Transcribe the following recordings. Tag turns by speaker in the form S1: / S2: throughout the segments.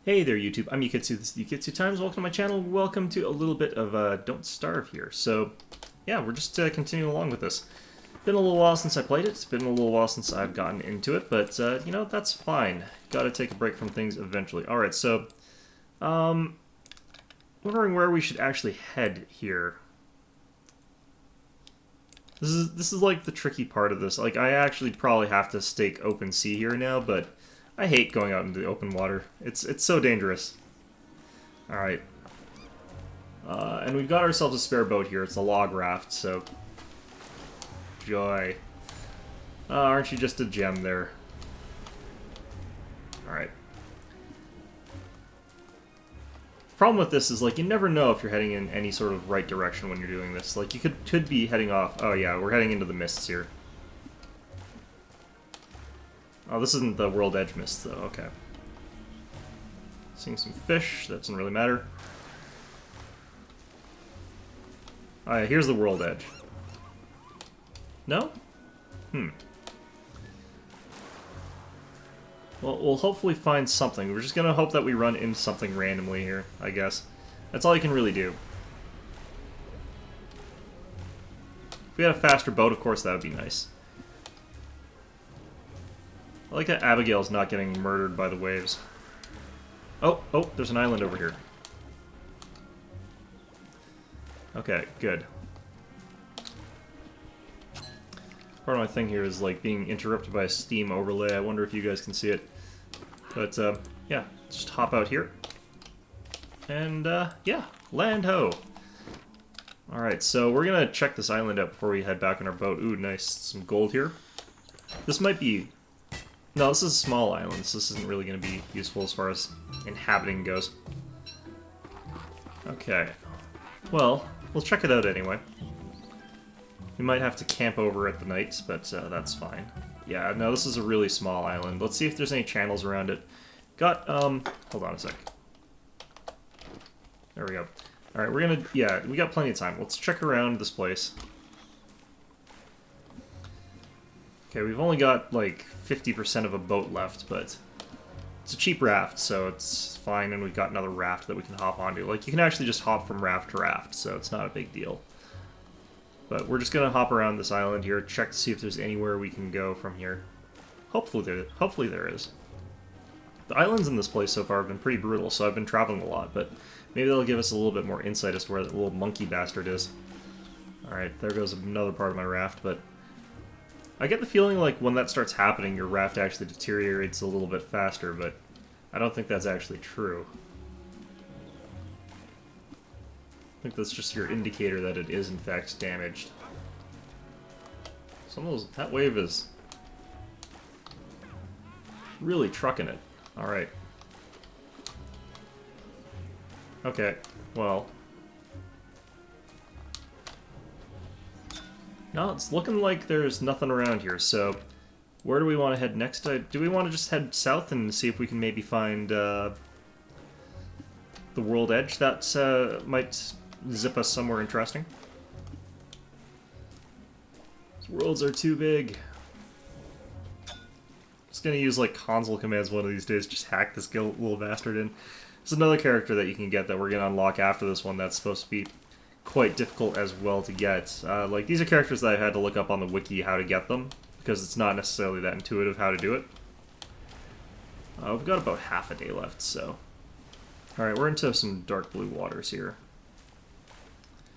S1: Hey there, YouTube. I'm Yukitsu. This is Yukitsu Times. Welcome to my channel. Welcome to a little bit of Don't Starve here. So, yeah, we're just continuing along with this. Been a little while since I played it. It's been a little while since I've gotten into it, but, you know, that's fine. Gotta take a break from things eventually. Alright, so, wondering where we should actually head here. This is like the tricky part of this. Like, I actually probably have to stake open sea here now, but I hate going out into the open water. It's so dangerous. Alright. And we've got ourselves a spare boat here. It's a log raft, so... Joy. Aren't you just a gem there? Alright. Problem with this is, like, you never know if you're heading in any sort of right direction when you're doing this. Like, you could be heading off... Oh yeah, we're heading into the mists here. Oh, this isn't the World Edge mist, though. Okay. Seeing some fish. That doesn't really matter. Oh, yeah, here's the World Edge. No? Well, we'll hopefully find something. We're just gonna hope that we run into something randomly here, I guess. That's all you can really do. If we had a faster boat, of course, that would be nice. I like that Abigail's not getting murdered by the waves. Oh, there's an island over here. Okay, good. Part of my thing here is, like, being interrupted by a Steam overlay. I wonder if you guys can see it. But, yeah, just hop out here. And, yeah, land ho! Alright, so we're gonna check this island out before we head back on our boat. Ooh, nice. Some gold here. This might be... No, this is a small island, so this isn't really going to be useful as far as inhabiting goes. Okay. Well, we'll check it out anyway. We might have to camp over at the night, but that's fine. Yeah, no, this is a really small island. Let's see if there's any channels around it. Got, hold on a sec. There we go. Alright, we're gonna, yeah, we got plenty of time. Let's check around this place. Okay, we've only got, like, 50% of a boat left, but it's a cheap raft, so it's fine, and we've got another raft that we can hop onto. Like, you can actually just hop from raft to raft, so it's not a big deal. But we're just gonna hop around this island here, check to see if there's anywhere we can go from here. Hopefully there is. The islands in this place so far have been pretty brutal, so I've been traveling a lot, but maybe they'll give us a little bit more insight as to where that little monkey bastard is. Alright, there goes another part of my raft, but... I get the feeling like when that starts happening, your raft actually deteriorates a little bit faster, but I don't think that's actually true. I think that's just your indicator that it is in fact damaged. Some of those, that wave is really trucking it. Alright. Okay, well... No, it's looking like there's nothing around here, so where do we want to head next? Do we want to just head south and see if we can maybe find the World Edge? That might zip us somewhere interesting. These worlds are too big. Just gonna use like console commands one of these days, just hack this little bastard in. There's another character that you can get that we're gonna unlock after this one that's supposed to be quite difficult as well to get. Like, these are characters that I've had to look up on the wiki how to get them, because it's not necessarily that intuitive how to do it. We've got about half a day left, so... Alright, we're into some dark blue waters here.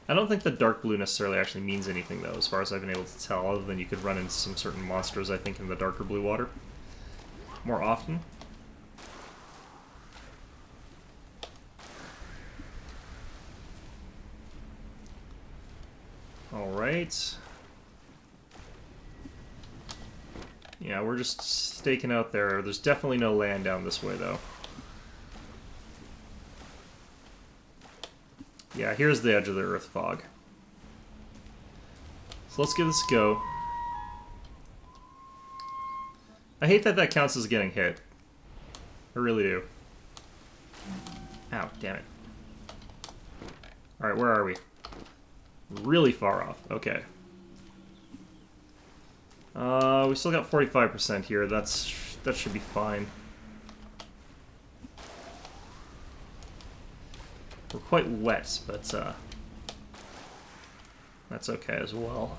S1: I don't think that dark blue necessarily actually means anything, though, as far as I've been able to tell, other than you could run into some certain monsters, I think, in the darker blue water more often. Alright. Yeah, we're just staking out there. There's definitely no land down this way, though. Yeah, here's the edge of the earth fog. So let's give this a go. I hate that that counts as getting hit. I really do. Ow, damn it. Alright, where are we? Really far off. Okay. We still got 45% here. That should be fine. We're quite wet, but that's okay as well.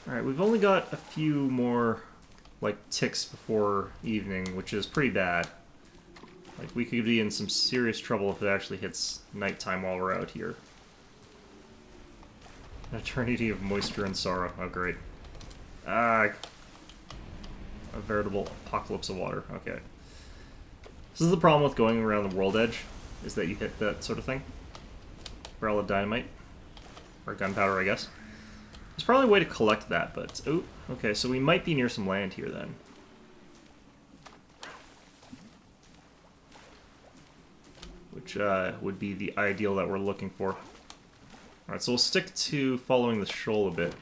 S1: Alright, we've only got a few more, like, ticks before evening, which is pretty bad. Like, we could be in some serious trouble if it actually hits nighttime while we're out here. An eternity of moisture and sorrow. Oh, great. Ah, a veritable apocalypse of water. Okay. This is the problem with going around the world edge, is that you hit that sort of thing. Barrel of dynamite. Or gunpowder, I guess. There's probably a way to collect that, but... Oh, okay, so we might be near some land here, then. Which would be the ideal that we're looking for. Alright, so we'll stick to following the shoal a bit.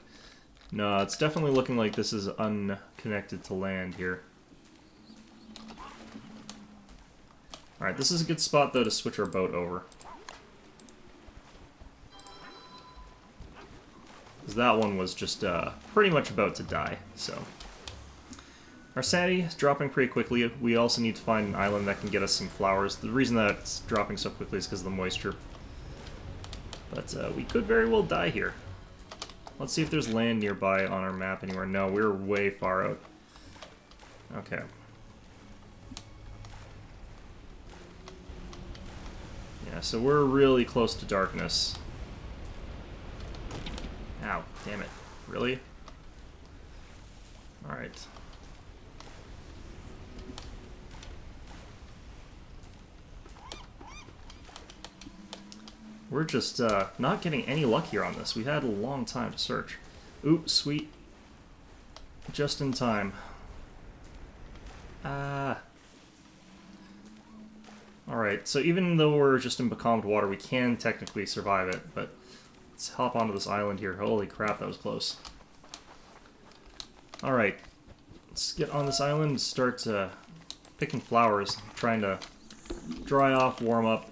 S1: No, it's definitely looking like this is unconnected to land here. Alright, this is a good spot, though, to switch our boat over. Because that one was just pretty much about to die, so... Our sanity is dropping pretty quickly. We also need to find an island that can get us some flowers. The reason that it's dropping so quickly is because of the moisture. But we could very well die here. Let's see if there's land nearby on our map anywhere. No, we're way far out. Okay. Yeah, so we're really close to darkness. Ow, damn it. Really? Alright. We're just not getting any luck here on this. We had a long time to search. Ooh, sweet. Just in time. Alright, so even though we're just in becalmed water, we can technically survive it, but let's hop onto this island here. Holy crap, that was close. Alright, let's get on this island and start picking flowers, trying to dry off, warm up,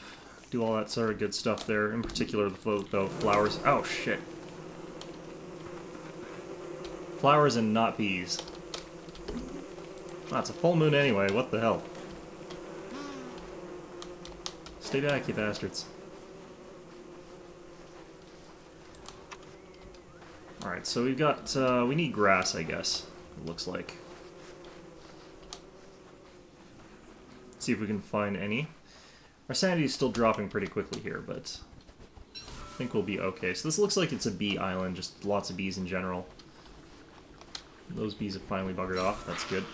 S1: do all that sort of good stuff there. In particular, the flowers. Oh, shit. Flowers and not bees. Oh, it's a full moon anyway, what the hell? Stay back, you bastards. Alright, so we've got, we need grass, I guess, it looks like. Let's see if we can find any. Our sanity is still dropping pretty quickly here, but I think we'll be okay. So this looks like it's a bee island, just lots of bees in general. Those bees have finally buggered off, that's good.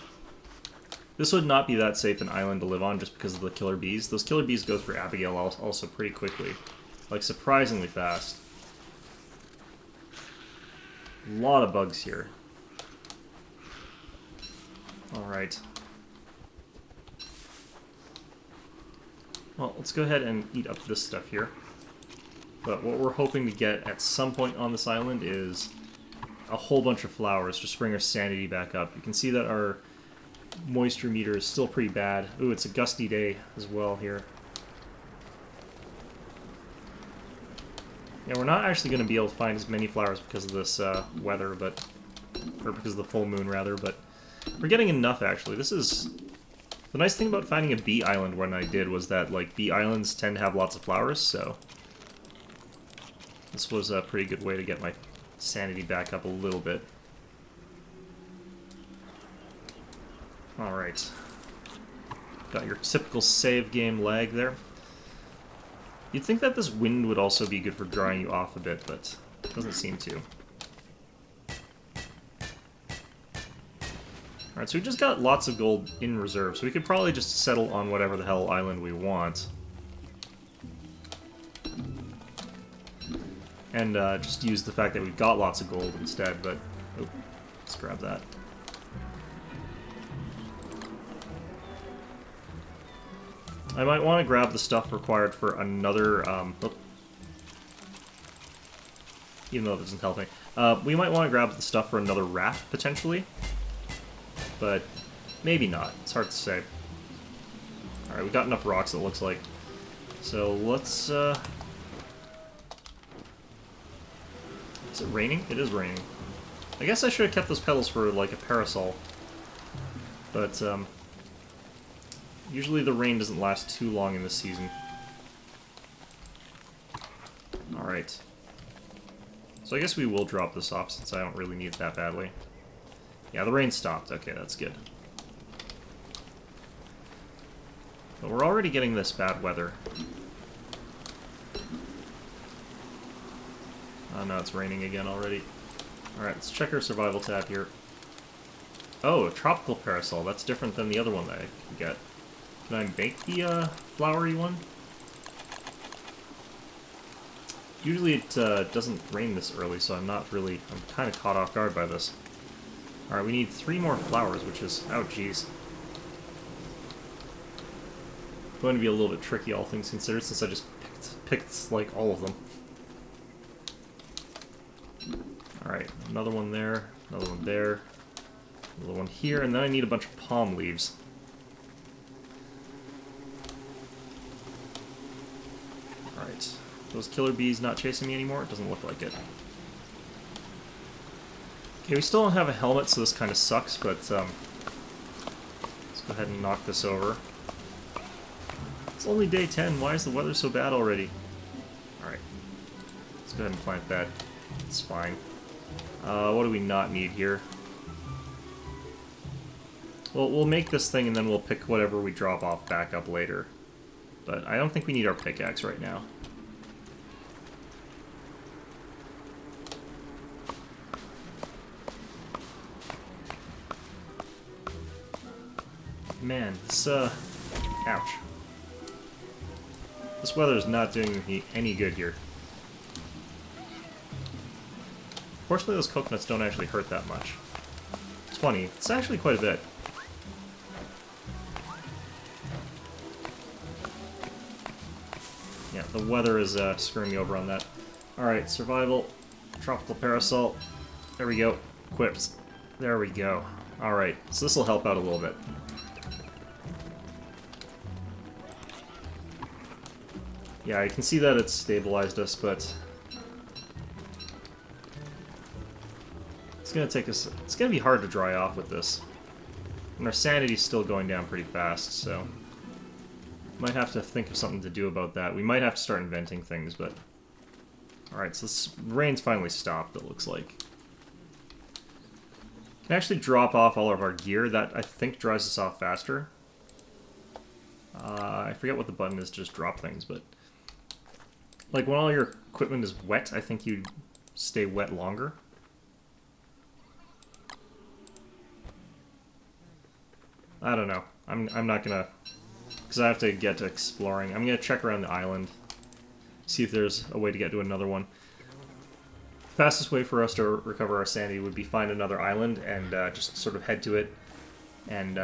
S1: This would not be that safe an island to live on just because of the killer bees. Those killer bees go through Abigail also pretty quickly. Like, surprisingly fast. A lot of bugs here. Alright. Well, let's go ahead and eat up this stuff here. But what we're hoping to get at some point on this island is a whole bunch of flowers, just bring our sanity back up. You can see that our moisture meter is still pretty bad. Ooh, it's a gusty day as well here. Yeah, we're not actually going to be able to find as many flowers because of this weather, but... or because of the full moon, rather, but we're getting enough, actually. This is... The nice thing about finding a bee island when I did was that, like, bee islands tend to have lots of flowers, so... This was a pretty good way to get my sanity back up a little bit. Alright. Got your typical save game lag there. You'd think that this wind would also be good for drying you off a bit, but it doesn't seem to. Alright, so we just got lots of gold in reserve, so we could probably just settle on whatever the hell island we want. And just use the fact that we've got lots of gold instead, but... Oh, let's grab that. I might want to grab the stuff required for another, even though it doesn't help me. We might want to grab the stuff for another raft, potentially. But maybe not. It's hard to say. Alright, we got enough rocks, it looks like. So let's, Is it raining? It is raining. I guess I should have kept those petals for, like, a parasol. But, Usually the rain doesn't last too long in this season. Alright. So I guess we will drop this off since I don't really need it that badly. Yeah, the rain stopped. Okay, that's good. But we're already getting this bad weather. Oh no, it's raining again already. Alright, let's check our survival tab here. Oh, a tropical parasol. That's different than the other one that I can get. Can I make the flowery one? Usually it doesn't rain this early, so I'm kind of caught off guard by this. Alright, we need 3 more flowers, which is... oh, jeez. Going to be a little bit tricky, all things considered, since I just picked like, all of them. Alright, another one there, another one there, another one here, and then I need a bunch of palm leaves. Alright, those killer bees not chasing me anymore? It doesn't look like it. Okay, we still don't have a helmet, so this kind of sucks, but let's go ahead and knock this over. It's only day 10, why is the weather so bad already? Alright, let's go ahead and plant that. It's fine. What do we not need here? Well, we'll make this thing and then we'll pick whatever we drop off back up later. But I don't think we need our pickaxe right now. Man, this, ouch. This weather is not doing me any good here. Fortunately, those coconuts don't actually hurt that much. 20. It's actually quite a bit. Yeah, the weather is screwing me over on that. Alright, survival. Tropical parasol. There we go. Equipped. There we go. Alright, so this will help out a little bit. Yeah, I can see that it's stabilized us, but... it's gonna take us... it's gonna be hard to dry off with this. And our sanity's still going down pretty fast, so... might have to think of something to do about that. We might have to start inventing things, but... alright, so this rain's finally stopped, it looks like. Can actually drop off all of our gear. That, I think, dries us off faster. I forget what the button is to just drop things, but... like, when all your equipment is wet, I think you stay wet longer. I don't know. I'm not gonna... because I have to get to exploring. I'm gonna check around the island. See if there's a way to get to another one. Fastest way for us to recover our sanity would be find another island and just sort of head to it. And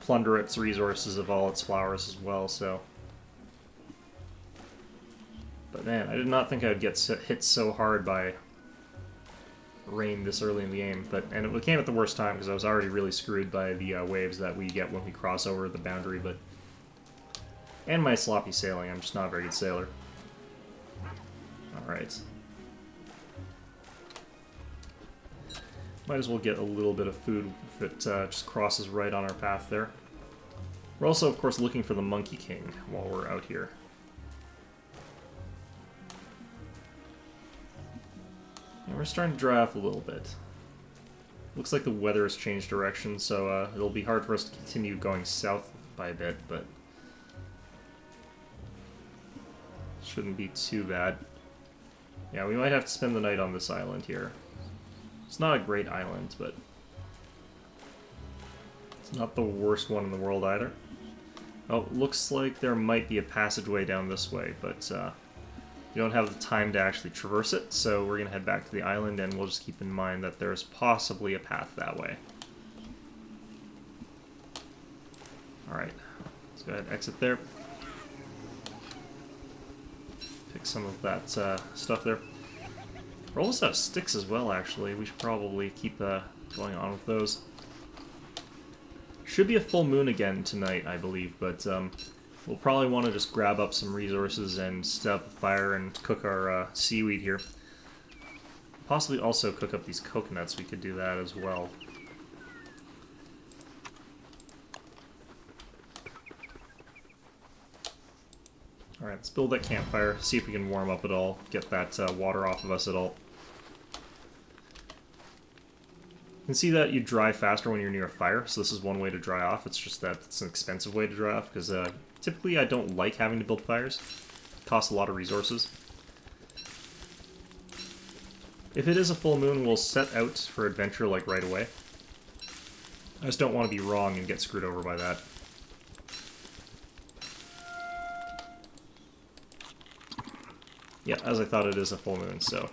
S1: plunder its resources of all its flowers as well, so... but man, I did not think I would get hit so hard by rain this early in the game. And it came at the worst time because I was already really screwed by the waves that we get when we cross over the boundary. But and my sloppy sailing, I'm just not a very good sailor. Alright. Might as well get a little bit of food if it just crosses right on our path there. We're also, of course, looking for the Monkey King while we're out here. And we're starting to dry off a little bit. Looks like the weather has changed direction, so it'll be hard for us to continue going south by a bit, but shouldn't be too bad. Yeah, we might have to spend the night on this island here. It's not a great island, but it's not the worst one in the world either. Oh, looks like there might be a passageway down this way, but we don't have the time to actually traverse it, so we're going to head back to the island, and we'll just keep in mind that there's possibly a path that way. Alright, let's go ahead and exit there. Pick some of that stuff there. We're almost out of sticks as well, actually. We should probably keep going on with those. Should be a full moon again tonight, I believe, but we'll probably want to just grab up some resources and set up a fire and cook our seaweed here. Possibly also cook up these coconuts. We could do that as well. Alright, let's build that campfire, see if we can warm up at all, get that water off of us at all. You can see that you dry faster when you're near a fire, so this is one way to dry off. It's just that it's an expensive way to dry off, because typically I don't like having to build fires. It costs a lot of resources. If it is a full moon, we'll set out for adventure like right away. I just don't want to be wrong and get screwed over by that. Yeah, as I thought, it is a full moon, so...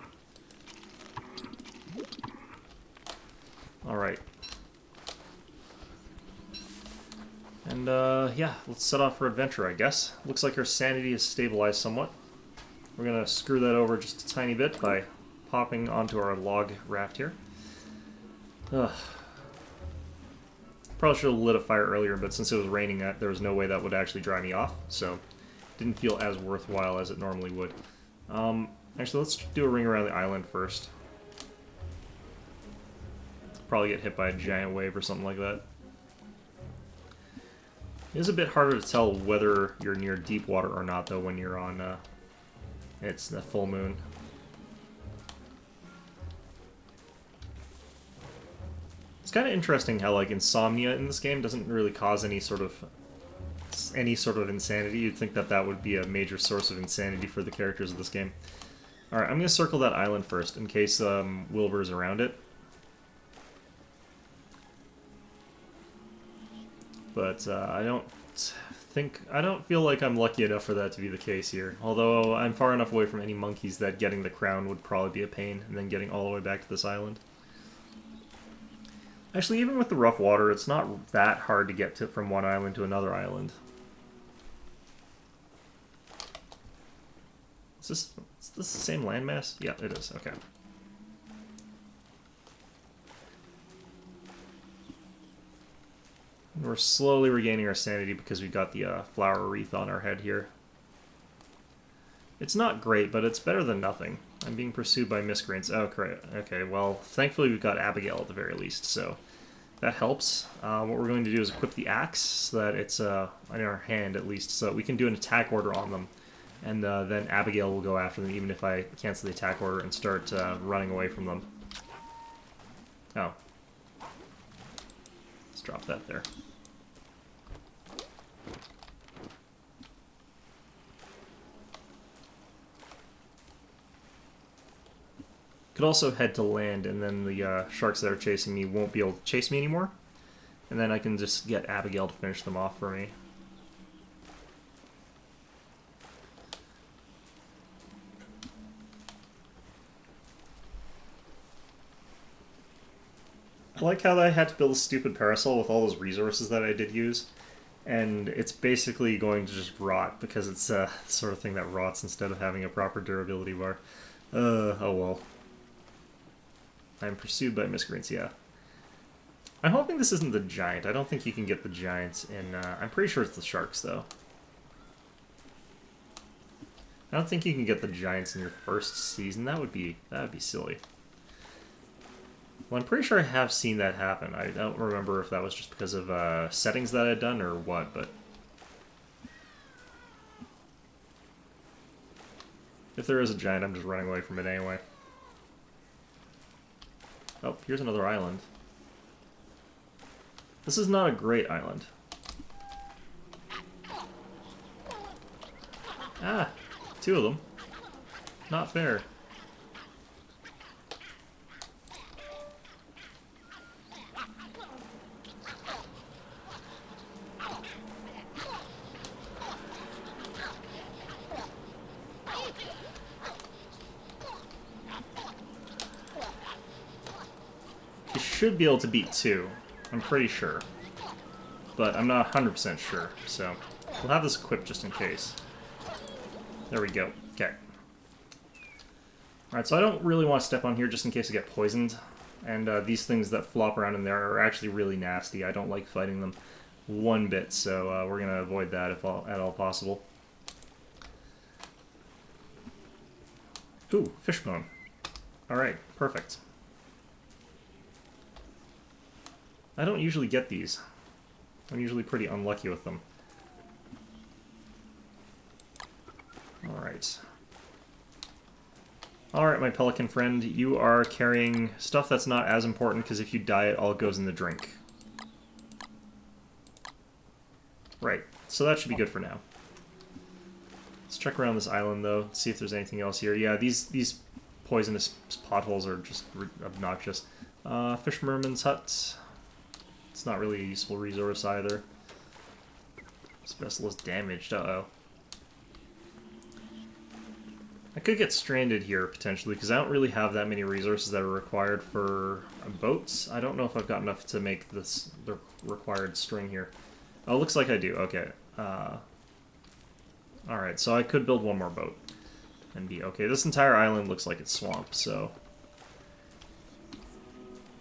S1: Alright. And, yeah, let's set off for adventure, I guess. Looks like our sanity is stabilized somewhat. We're gonna screw that over just a tiny bit by hopping onto our log raft here. Ugh. Probably should have lit a fire earlier, but since it was raining, there was no way that would actually dry me off, so didn't feel as worthwhile as it normally would. Actually, let's do a ring around the island first. Probably get hit by a giant wave or something like that. It is a bit harder to tell whether you're near deep water or not, though, when you're on, it's the full moon. It's kind of interesting how, like, insomnia in this game doesn't really cause any sort of insanity. You'd think that that would be a major source of insanity for the characters of this game. Alright, I'm going to circle that island first, in case Wilbur's around it. But I don't feel like I'm lucky enough for that to be the case here. Although I'm far enough away from any monkeys that getting the crown would probably be a pain, and then getting all the way back to this island. Actually, even with the rough water, it's not that hard to get from one island to another island. Is this the same landmass? Yeah, it is. Okay. And we're slowly regaining our sanity because we've got the flower wreath on our head here. It's not great, but it's better than nothing. I'm being pursued by miscreants. Oh, great. Okay, well, thankfully we've got Abigail at the very least, so that helps. What we're going to do is equip the axe so that it's in our hand, at least, so that we can do an attack order on them. And then Abigail will go after them, even if I cancel the attack order and start running away from them. Oh. Let's drop that there. Could also head to land, and then the sharks that are chasing me won't be able to chase me anymore. And then I can just get Abigail to finish them off for me. I like how I had to build a stupid parasol with all those resources that I did use. And it's basically going to just rot, because it's the sort of thing that rots instead of having a proper durability bar. Oh well. I'm pursued by miscreants, yeah. I'm hoping this isn't the giant. I don't think you can get the giants in... I'm pretty sure it's the sharks, though. I don't think you can get the giants in your first season. That would be silly. Well, I'm pretty sure I have seen that happen. I don't remember if that was just because of settings that I'd done or what, but... If there is a giant, I'm just running away from it anyway. Oh, here's another island. This is not a great island. Ah, two of them. Not fair. Should be able to beat 2. I'm pretty sure. But I'm not 100% sure, so we'll have this equipped just in case. There we go. Okay. Alright, so I don't really want to step on here just in case I get poisoned. And these things that flop around in there are actually really nasty. I don't like fighting them one bit, so we're going to avoid that if at all possible. Ooh, fishbone. Alright, perfect. I don't usually get these. I'm usually pretty unlucky with them. Alright. Alright, my pelican friend, you are carrying stuff that's not as important, because if you die, it all goes in the drink. Right, so that should be good for now. Let's check around this island, though, see if there's anything else here. Yeah, these poisonous potholes are just obnoxious. Fisherman's hut. It's not really a useful resource either. This vessel is damaged, uh-oh. I could get stranded here, potentially, because I don't really have that many resources that are required for boats. I don't know if I've got enough to make this the required string here. Oh, looks like I do. Okay. Alright, so I could build one more boat. And be okay. This entire island looks like it's swamp, so...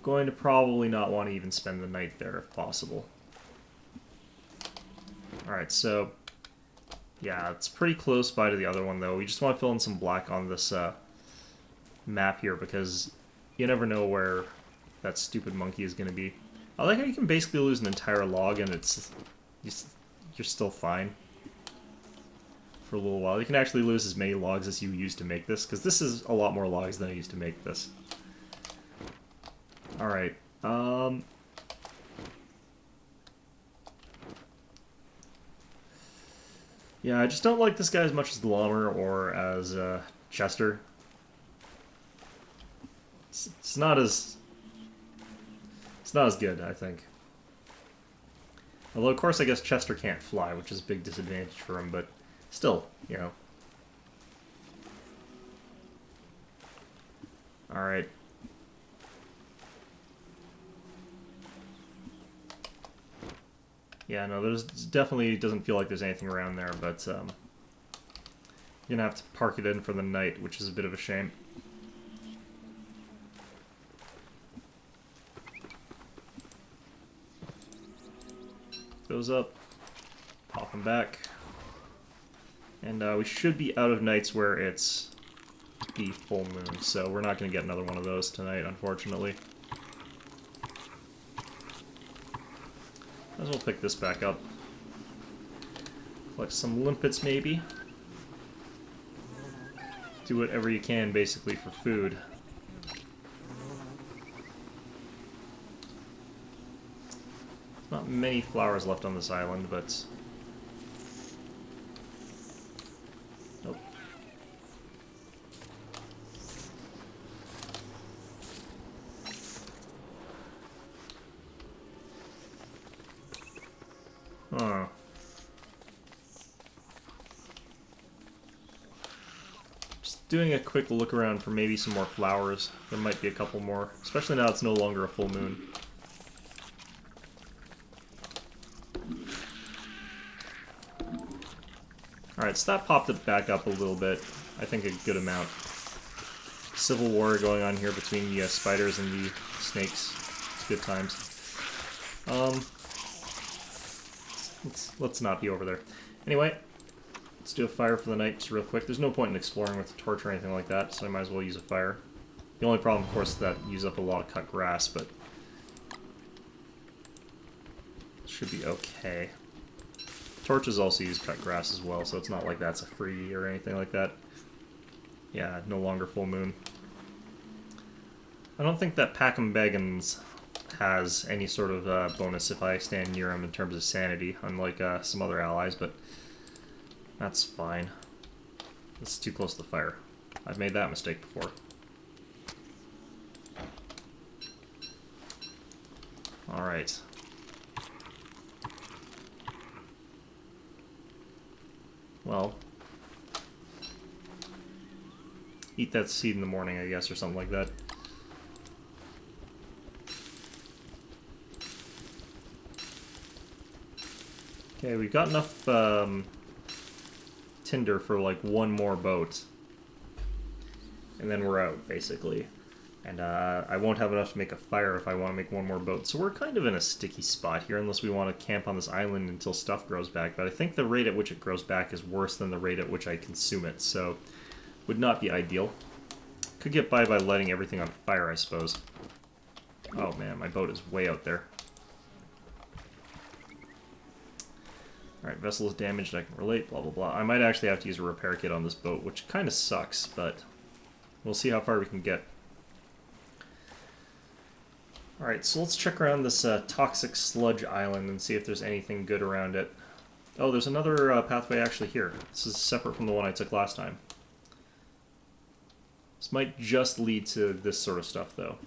S1: Going to probably not want to even spend the night there, if possible. Alright, so... Yeah, it's pretty close by to the other one, though. We just want to fill in some black on this map here, because you never know where that stupid monkey is going to be. I like how you can basically lose an entire log, and it's you're still fine for a little while. You can actually lose as many logs as you used to make this, because this is a lot more logs than I used to make this. Alright, yeah, I just don't like this guy as much as Glommer or as Chester. It's not as good, I think. Although, of course, I guess Chester can't fly, which is a big disadvantage for him, but still, you know. Alright. Yeah, no, there's definitely doesn't feel like there's anything around there, but you're gonna have to park it in for the night, which is a bit of a shame. Those up, pop them back, and we should be out of nights where it's the full moon, so we're not gonna get another one of those tonight, unfortunately. Might as well pick this back up. Collect some limpets, maybe. Do whatever you can, basically, for food. Not many flowers left on this island, but... Nope. Huh. Just doing a quick look around for maybe some more flowers. There might be a couple more, especially now it's no longer a full moon. Alright, so that popped it back up a little bit. I think a good amount. Civil war going on here between the spiders and the snakes. It's good times. Let's not be over there. Anyway, let's do a fire for the night just real quick. There's no point in exploring with a torch or anything like that, so I might as well use a fire. The only problem, of course, is that use up a lot of cut grass, but it should be okay. Torches also use cut grass as well, so it's not like that's a freebie or anything like that. Yeah, no longer full moon. I don't think that Packham Beggins has any sort of bonus if I stand near him in terms of sanity, unlike some other allies, but that's fine. This is too close to the fire. I've made that mistake before. Alright. Well, eat that seed in the morning, I guess, or something like that. Okay, we've got enough tinder for like one more boat. And then we're out, basically. And I won't have enough to make a fire if I want to make one more boat. So we're kind of in a sticky spot here, unless we want to camp on this island until stuff grows back. But I think the rate at which it grows back is worse than the rate at which I consume it, so would not be ideal. Could get by lighting everything on fire, I suppose. Oh man, my boat is way out there. Alright, vessel is damaged, I can relate, blah blah blah. I might actually have to use a repair kit on this boat, which kind of sucks, but we'll see how far we can get. Alright, so let's check around this toxic sludge island and see if there's anything good around it. Oh, there's another pathway actually here. This is separate from the one I took last time. This might just lead to this sort of stuff, though.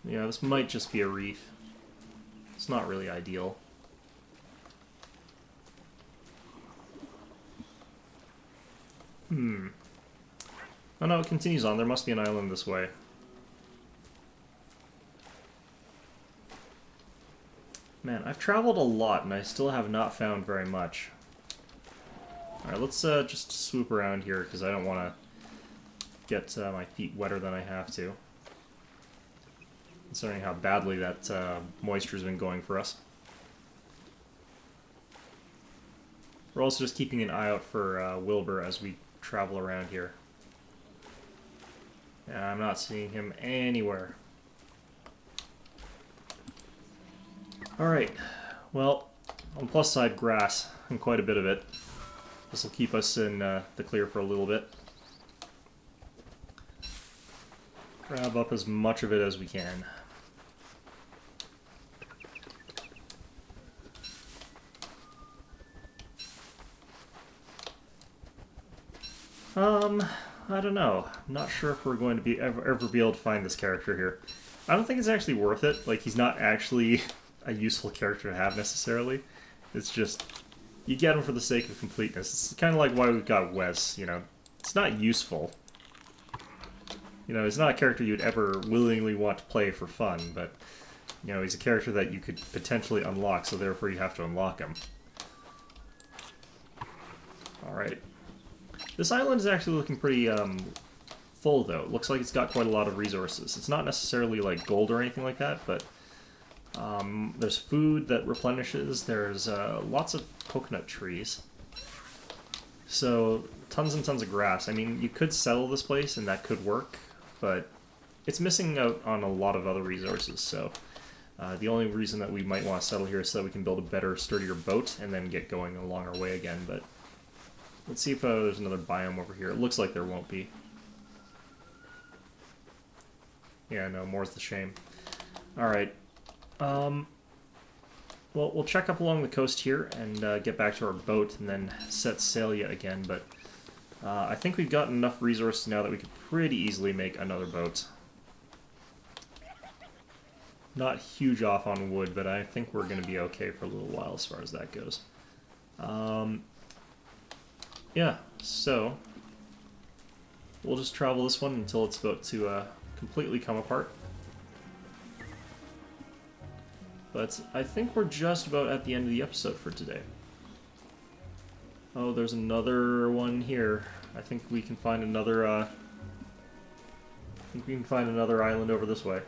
S1: Yeah, this might just be a reef. It's not really ideal. Oh no, it continues on. There must be an island this way. Man, I've traveled a lot and I still have not found very much. Alright, let's just swoop around here because I don't want to get my feet wetter than I have to. Considering how badly that moisture's been going for us. We're also just keeping an eye out for Wilbur as we travel around here. Yeah, I'm not seeing him anywhere. Alright, well, on the plus side, grass, and quite a bit of it. This will keep us in the clear for a little bit. Grab up as much of it as we can. I don't know. I'm not sure if we're going to be ever be able to find this character here. I don't think it's actually worth it. Like, he's not actually a useful character to have necessarily. It's just, you get him for the sake of completeness. It's kind of like why we've got Wes, you know. It's not useful. You know, he's not a character you'd ever willingly want to play for fun, but, you know, he's a character that you could potentially unlock, so therefore you have to unlock him. Alright. This island is actually looking pretty full, though. It looks like it's got quite a lot of resources. It's not necessarily like gold or anything like that, but there's food that replenishes. There's lots of coconut trees. So, tons and tons of grass. I mean, you could settle this place and that could work, but it's missing out on a lot of other resources, so the only reason that we might want to settle here is so that we can build a better, sturdier boat and then get going along our way again, but let's see if there's another biome over here. It looks like there won't be. Yeah, no, more's the shame. Alright. Well, we'll check up along the coast here and get back to our boat and then set sail yet again, but I think we've got enough resources now that we could pretty easily make another boat. Not huge off on wood, but I think we're going to be okay for a little while as far as that goes. Yeah, so we'll just travel this one until it's about to completely come apart. But I think we're just about at the end of the episode for today. Oh, there's another one here. I think we can find another island over this way.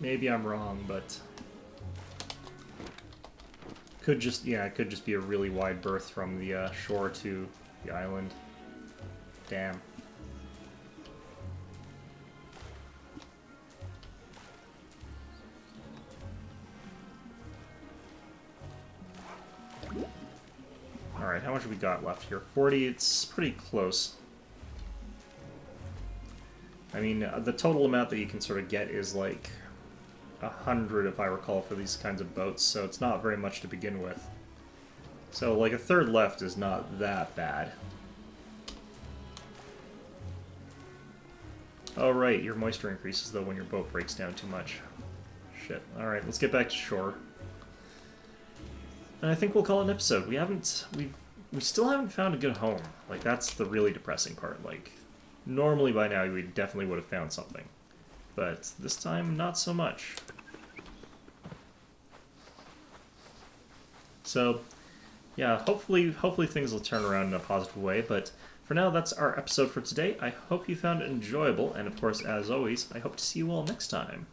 S1: Maybe I'm wrong, but could just, yeah, it could just be a really wide berth from the shore to the island. Damn. Alright, how much have we got left here? 40, it's pretty close. I mean, the total amount that you can sort of get is like 100, if I recall, for these kinds of boats, so it's not very much to begin with. So, like, a third left is not that bad. Oh, right, your moisture increases, though, when your boat breaks down too much. Shit. Alright, let's get back to shore. And I think we'll call it an episode. We still haven't found a good home. Like, that's the really depressing part. Like, normally by now we definitely would have found something. But this time, not so much. So, yeah, hopefully things will turn around in a positive way, but for now, that's our episode for today. I hope you found it enjoyable, and of course, as always, I hope to see you all next time.